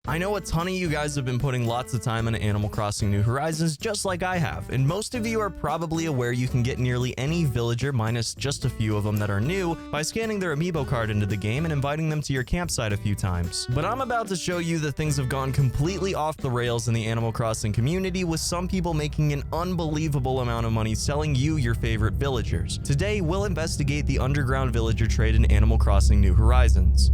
I know a ton of you guys have been putting lots of time into Animal Crossing New Horizons just like I have, and most of you are probably aware you can get nearly any villager, minus just a few of them that are new, by scanning their amiibo card into the game and inviting them to your campsite a few times. But I'm about to show you that things have gone completely off the rails in the Animal Crossing community, with some people making an unbelievable amount of money selling you your favorite villagers. Today, we'll investigate the underground villager trade in Animal Crossing New Horizons.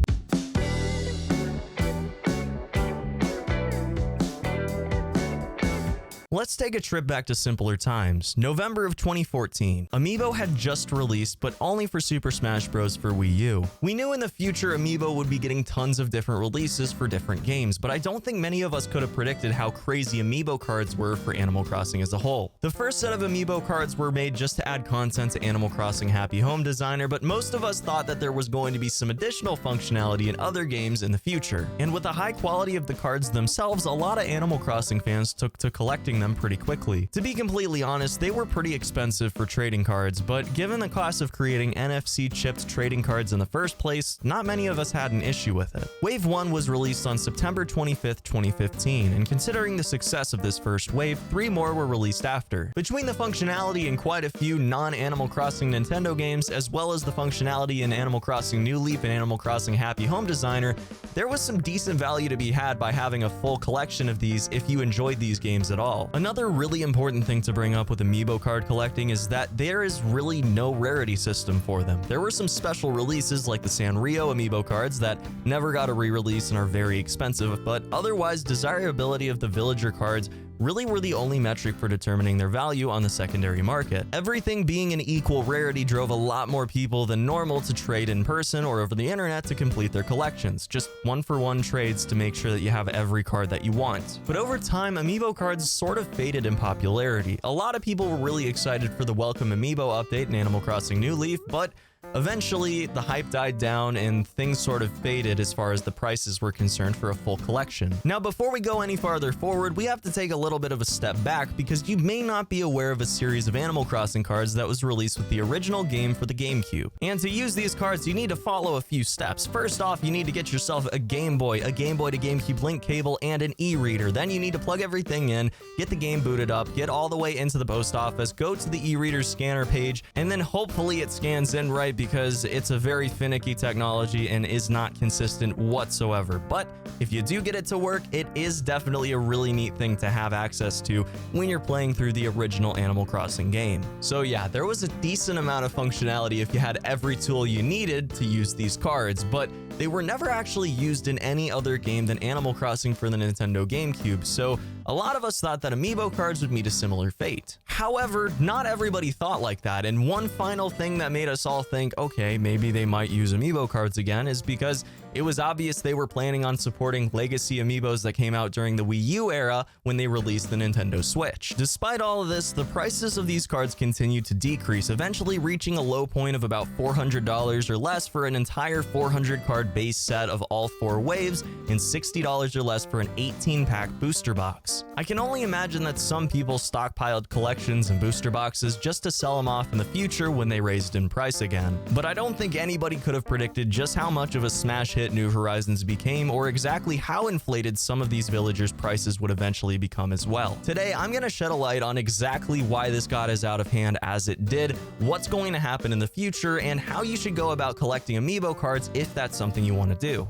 Let's take a trip back to simpler times. November of 2014. Amiibo had just released, but only for Super Smash Bros. For Wii U. We knew in the future Amiibo would be getting tons of different releases for different games, but I don't think many of us could have predicted how crazy Amiibo cards were for Animal Crossing as a whole. The first set of Amiibo cards were made just to add content to Animal Crossing Happy Home Designer, but most of us thought that there was going to be some additional functionality in other games in the future. And with the high quality of the cards themselves, a lot of Animal Crossing fans took to collecting them pretty quickly. To be completely honest, they were pretty expensive for trading cards, but given the cost of creating NFC chipped trading cards in the first place, not many of us had an issue with it. Wave 1 was released on September 25th, 2015, and considering the success of this first wave, 3 more were released after. Between the functionality in quite a few non-Animal Crossing Nintendo games, as well as the functionality in Animal Crossing New Leaf and Animal Crossing Happy Home Designer, there was some decent value to be had by having a full collection of these if you enjoyed these games at all. Another really important thing to bring up with Amiibo card collecting is that there is really no rarity system for them. There were some special releases like the Sanrio Amiibo cards that never got a re-release and are very expensive, but otherwise desirability of the villager cards really were the only metric for determining their value on the secondary market. Everything being an equal rarity drove a lot more people than normal to trade in person or over the internet to complete their collections, just one-for-one trades to make sure that you have every card that you want. But over time, Amiibo cards sort of faded in popularity. A lot of people were really excited for the welcome Amiibo update in Animal Crossing New Leaf, but eventually, the hype died down and things sort of faded as far as the prices were concerned for a full collection. Now, before we go any farther forward, we have to take a little bit of a step back because you may not be aware of a series of Animal Crossing cards that was released with the original game for the GameCube. And to use these cards, you need to follow a few steps. First off, you need to get yourself a Game Boy to GameCube link cable, and an e-reader. Then you need to plug everything in, get the game booted up, get all the way into the post office, go to the e-reader scanner page, and then hopefully it scans in right, because it's a very finicky technology and is not consistent whatsoever. But if you do get it to work, it is definitely a really neat thing to have access to when you're playing through the original Animal Crossing game. So yeah, there was a decent amount of functionality if you had every tool you needed to use these cards, but they were never actually used in any other game than Animal Crossing for the Nintendo GameCube, so a lot of us thought that Amiibo cards would meet a similar fate. However, not everybody thought like that, and one final thing that made us all think, okay, maybe they might use Amiibo cards again, is because it was obvious they were planning on supporting legacy Amiibos that came out during the Wii U era when they released the Nintendo Switch. Despite all of this, the prices of these cards continued to decrease, eventually reaching a low point of about $400 or less for an entire 400 card base set of all 4 waves, and $60 or less for an 18-pack booster box. I can only imagine that some people stockpiled collections and booster boxes just to sell them off in the future when they raised in price again. But I don't think anybody could have predicted just how much of a smash hit New Horizons became, or exactly how inflated some of these villagers' prices would eventually become as well. Today, I'm going to shed a light on exactly why this got as out of hand as it did, what's going to happen in the future, and how you should go about collecting Amiibo cards if that's something you want to do.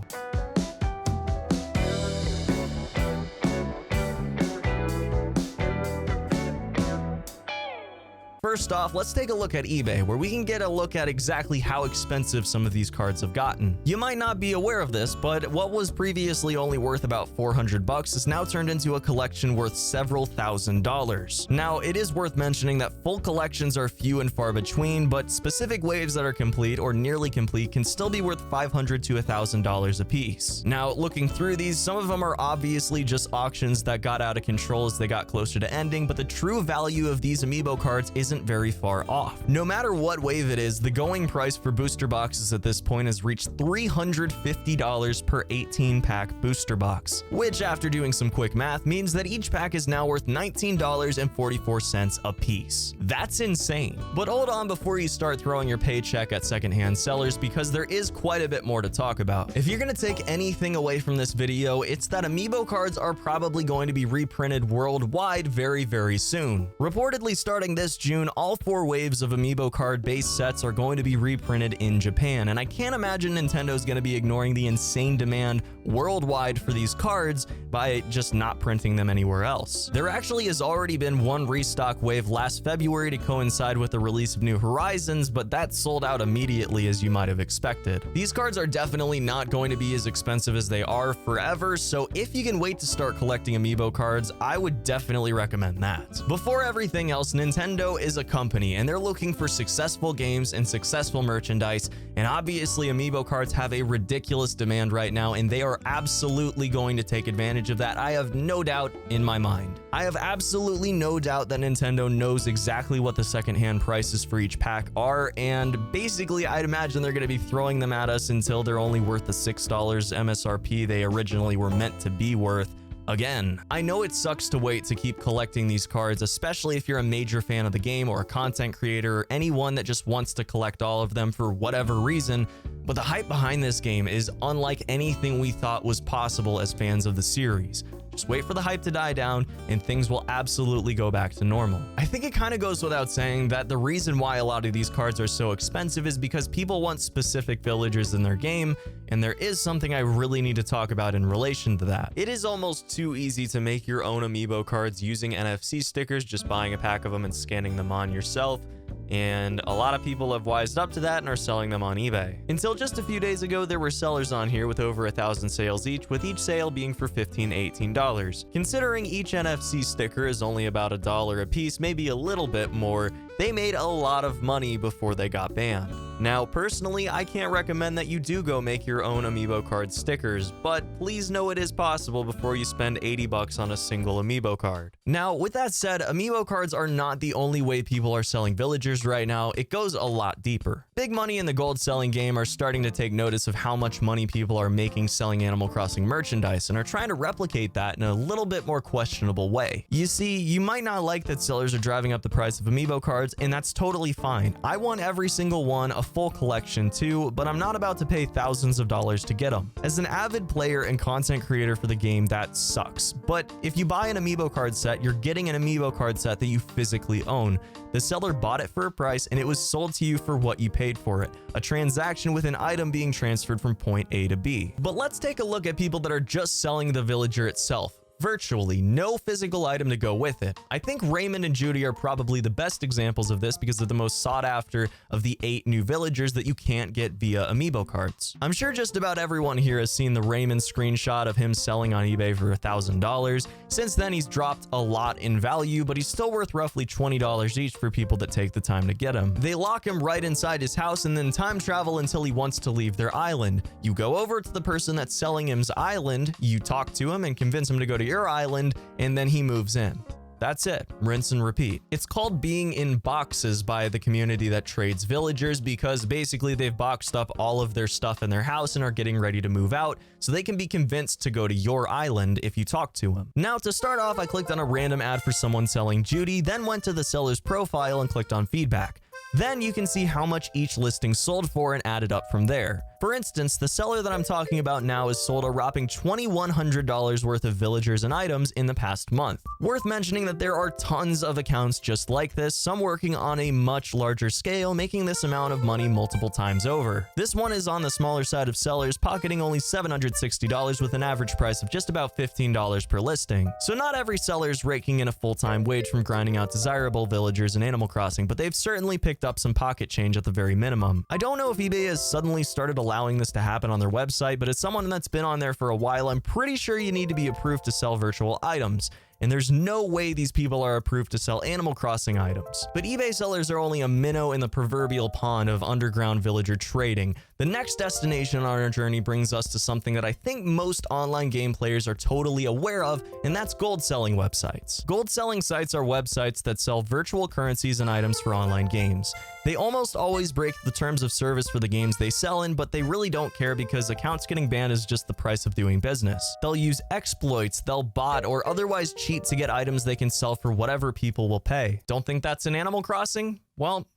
First off, let's take a look at eBay, where we can get a look at exactly how expensive some of these cards have gotten. You might not be aware of this, but what was previously only worth about $400 is now turned into a collection worth several $1,000s. Now, it is worth mentioning that full collections are few and far between, but specific waves that are complete or nearly complete can still be worth $500 to $1,000 a piece. Now, looking through these, some of them are obviously just auctions that got out of control as they got closer to ending, but the true value of these Amiibo cards isn't very far off. No matter what wave it is, the going price for booster boxes at this point has reached $350 per 18-pack booster box, which after doing some quick math means that each pack is now worth $19.44 a piece. That's insane. But hold on before you start throwing your paycheck at secondhand sellers, because there is quite a bit more to talk about. If you're going to take anything away from this video, it's that amiibo cards are probably going to be reprinted worldwide very soon. Reportedly starting this June, all 4 waves of amiibo card base sets are going to be reprinted in Japan, and I can't imagine Nintendo's going to be ignoring the insane demand worldwide for these cards by just not printing them anywhere else. There actually has already been one restock wave last February to coincide with the release of New Horizons, but that sold out immediately, as you might have expected. These cards are definitely not going to be as expensive as they are forever, so if you can wait to start collecting amiibo cards, I would definitely recommend that. Before everything else, Nintendo is a company and they're looking for successful games and successful merchandise, and obviously amiibo cards have a ridiculous demand right now, and they are absolutely going to take advantage of that. I have no doubt in my mind. I have absolutely no doubt that Nintendo knows exactly what the secondhand prices for each pack are, and basically I'd imagine they're going to be throwing them at us until they're only worth the $6 MSRP they originally were meant to be worth. Again, I know it sucks to wait to keep collecting these cards, especially if you're a major fan of the game or a content creator or anyone that just wants to collect all of them for whatever reason, but the hype behind this game is unlike anything we thought was possible as fans of the series. Just wait for the hype to die down and things will absolutely go back to normal. I think it kind of goes without saying that the reason why a lot of these cards are so expensive is because people want specific villagers in their game, and there is something I really need to talk about in relation to that. It is almost too easy to make your own amiibo cards using NFC stickers, just buying a pack of them and scanning them on yourself. And a lot of people have wised up to that and are selling them on eBay. Until just a few days ago, there were sellers on here with over 1,000 sales each, with each sale being for $15 to $18. Considering each NFC sticker is only about $1 a piece, maybe a little bit more, they made a lot of money before they got banned. Now, personally, I can't recommend that you do go make your own amiibo card stickers, but please know it is possible before you spend $80 on a single amiibo card. Now, with that said, amiibo cards are not the only way people are selling villagers right now. It goes a lot deeper. Big money in the gold selling game are starting to take notice of how much money people are making selling Animal Crossing merchandise and are trying to replicate that in a little bit more questionable way. You see, you might not like that sellers are driving up the price of amiibo cards, and that's totally fine. I want every single one, a full collection too, but I'm not about to pay thousands of dollars to get them. As an avid player and content creator for the game, that sucks. But if you buy an amiibo card set, you're getting an amiibo card set that you physically own. The seller bought it for a price and it was sold to you for what you paid for it. A transaction with an item being transferred from point A to B. But let's take a look at people that are just selling the villager itself. Virtually no physical item to go with it. I think Raymond and Judy are probably the best examples of this because they're the most sought after of the 8 new villagers that you can't get via amiibo cards. I'm sure just about everyone here has seen the Raymond screenshot of him selling on eBay for $1,000. Since then, he's dropped a lot in value, but he's still worth roughly $20 each for people that take the time to get him. They lock him right inside his house and then time travel until he wants to leave their island. You go over to the person that's selling him's island, you talk to him and convince him to go to your island, and then he moves in. That's it. Rinse and repeat. It's called being in boxes by the community that trades villagers because basically they've boxed up all of their stuff in their house and are getting ready to move out, so they can be convinced to go to your island if you talk to them. Now, to start off, I clicked on a random ad for someone selling Judy, then went to the seller's profile and clicked on feedback. Then you can see how much each listing sold for and add it up from there. For instance, the seller that I'm talking about now has sold a whopping $2,100 worth of villagers and items in the past month. Worth mentioning that there are tons of accounts just like this, some working on a much larger scale, making this amount of money multiple times over. This one is on the smaller side of sellers, pocketing only $760 with an average price of just about $15 per listing. So not every seller is raking in a full-time wage from grinding out desirable villagers in Animal Crossing, but they've certainly picked up some pocket change at the very minimum. I don't know if eBay has suddenly started allowing this to happen on their website, but as someone that's been on there for a while, I'm pretty sure you need to be approved to sell virtual items. and there's no way these people are approved to sell Animal Crossing items. But eBay sellers are only a minnow in the proverbial pond of underground villager trading. The next destination on our journey brings us to something that I think most online game players are totally aware of, and that's gold selling websites. Gold selling sites are websites that sell virtual currencies and items for online games. They almost always break the terms of service for the games they sell in, but they really don't care because accounts getting banned is just the price of doing business. They'll use exploits, they'll bot, or otherwise cheat to get items they can sell for whatever people will pay. Don't think that's an Animal Crossing? Well,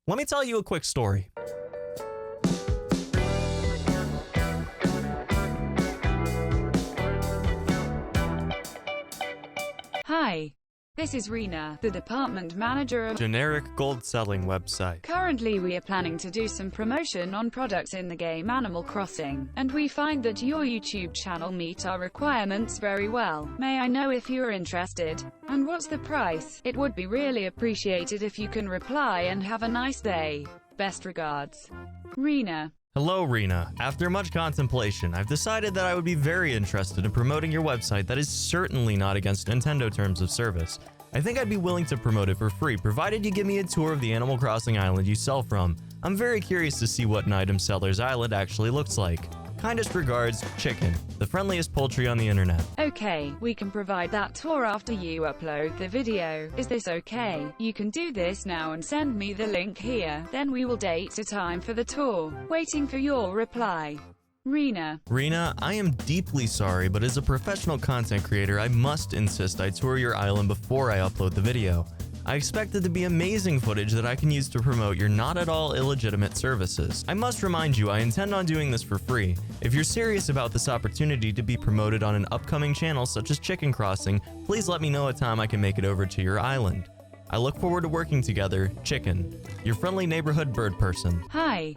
let me tell you a quick story. Hi, this is Rena, the department manager of Generic gold selling website. Currently we are planning to do some promotion on products in the game Animal Crossing, and we find that your YouTube channel meet our requirements very well. May I know if you're interested? And what's the price? It would be really appreciated if you can reply, and have a nice day. Best regards, Rena. Hello, Rena. After much contemplation, I've decided that I would be very interested in promoting your website that is certainly not against Nintendo terms of service. I think I'd be willing to promote it for free, provided you give me a tour of the Animal Crossing island you sell from. I'm very curious to see what an item seller's island actually looks like. Kindest regards, Chiken, the friendliest poultry on the internet. Okay, we can provide that tour after you upload the video. Is this okay? You can do this now and send me the link here. Then we will date a time for the tour. Waiting for your reply. Rena. Rena, I am deeply sorry, but as a professional content creator, I must insist I tour your island before I upload the video. I expect it to be amazing footage that I can use to promote your not at all illegitimate services. I must remind you, I intend on doing this for free. If you're serious about this opportunity to be promoted on an upcoming channel such as Chiken Crossing, please let me know a time I can make it over to your island. I look forward to working together, Chiken, your friendly neighborhood bird person. Hi.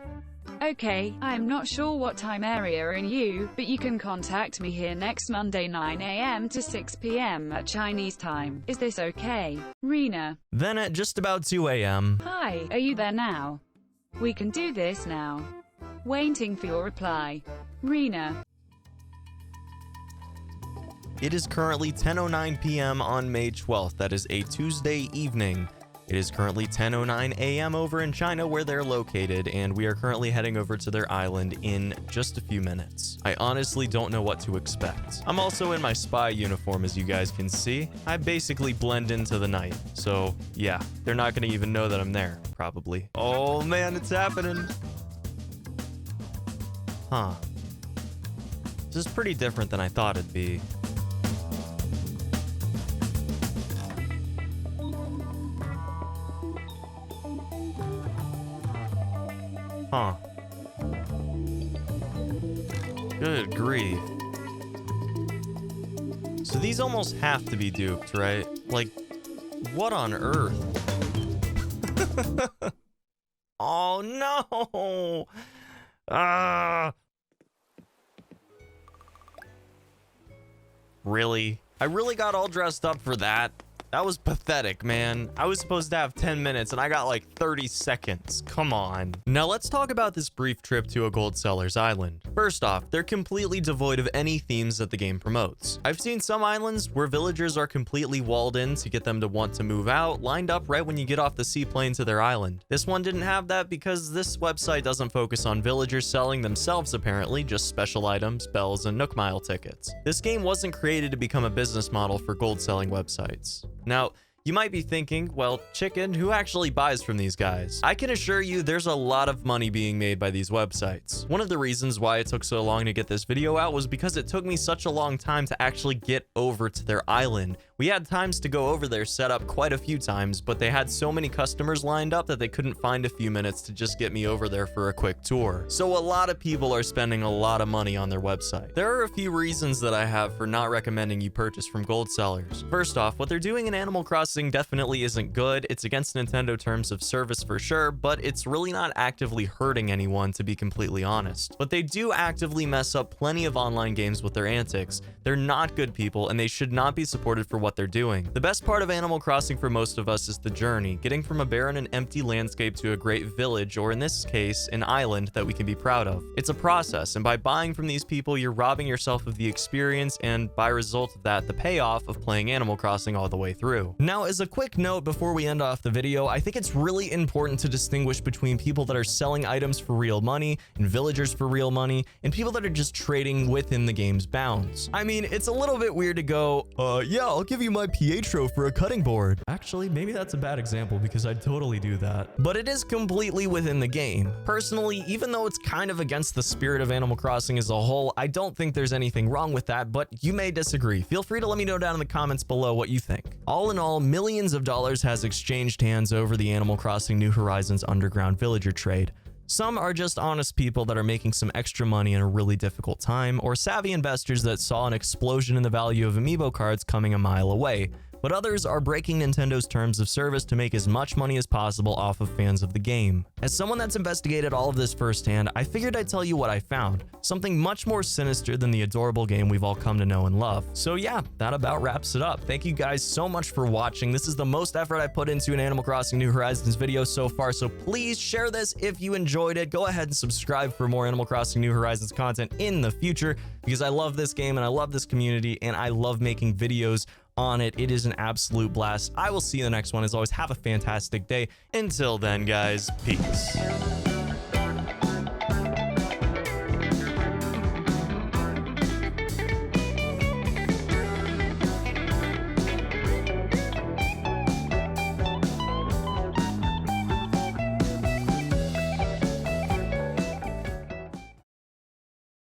Okay, I'm not sure what time area in you, but you can contact me here next Monday 9 a.m. to 6 p.m. at Chinese time. Is this okay? Rena. Then at just about 2 a.m. Hi, are you there now? We can do this now. Waiting for your reply. Rena. It is currently 10:09 p.m. on May 12th. That is a Tuesday evening. It is currently 10:09 a.m. over in China where they're located, and we are currently heading over to their island in just a few minutes. I honestly don't know what to expect. I'm also in my spy uniform, as you guys can see. I basically blend into the night, so yeah, they're not gonna even know that I'm there, probably. Oh man, it's happening. Huh. This is pretty different than I thought it'd be. Huh. Good grief. So these almost have to be duped, right? Like, what on earth? Oh no! Really? I really got all dressed up for that? That was pathetic, man. I was supposed to have 10 minutes and I got like 30 seconds. Come on. Now let's talk about this brief trip to a gold seller's island. First off, they're completely devoid of any themes that the game promotes. I've seen some islands where villagers are completely walled in to get them to want to move out, lined up right when you get off the seaplane to their island. This one didn't have that because this website doesn't focus on villagers selling themselves apparently, just special items, bells, and Nook Mile tickets. This game wasn't created to become a business model for gold selling websites. Now, you might be thinking, well, Chiken, who actually buys from these guys? I can assure you there's a lot of money being made by these websites. One of the reasons why it took so long to get this video out was because it took me such a long time to actually get over to their island. We had times to go over there set up quite a few times, but they had so many customers lined up that they couldn't find a few minutes to just get me over there for a quick tour. So a lot of people are spending a lot of money on their website. There are a few reasons that I have for not recommending you purchase from gold sellers. First off, what they're doing in Animal Crossing Crossing definitely isn't good. It's against Nintendo terms of service for sure, but it's really not actively hurting anyone, to be completely honest. But they do actively mess up plenty of online games with their antics. They're not good people, and they should not be supported for what they're doing. The best part of Animal Crossing for most of us is the journey, getting from a barren and empty landscape to a great village, or in this case, an island that we can be proud of. It's a process, and by buying from these people, you're robbing yourself of the experience, and by result of that, the payoff of playing Animal Crossing all the way through. Now, as a quick note before we end off the video, I think it's really important to distinguish between people that are selling items for real money and villagers for real money, and people that are just trading within the game's bounds. I mean, it's a little bit weird to go, yeah, I'll give you my Pietro for a cutting board. Actually, maybe that's a bad example because I'd totally do that. But it is completely within the game. Personally, even though it's kind of against the spirit of Animal Crossing as a whole, I don't think there's anything wrong with that, but you may disagree. Feel free to let me know down in the comments below what you think. All in all, millions of dollars has exchanged hands over the Animal Crossing New Horizons underground villager trade. Some are just honest people that are making some extra money in a really difficult time, or savvy investors that saw an explosion in the value of amiibo cards coming a mile away. But others are breaking Nintendo's terms of service to make as much money as possible off of fans of the game. As someone that's investigated all of this firsthand, I figured I'd tell you what I found. Something much more sinister than the adorable game we've all come to know and love. So yeah, that about wraps it up. Thank you guys so much for watching. This is the most effort I put into an Animal Crossing New Horizons video so far, so please share this if you enjoyed it. Go ahead and subscribe for more Animal Crossing New Horizons content in the future, because I love this game and I love this community and I love making videos on it. It is an absolute blast. I will see you in the next one. As always, have a fantastic day. Until then, guys, peace.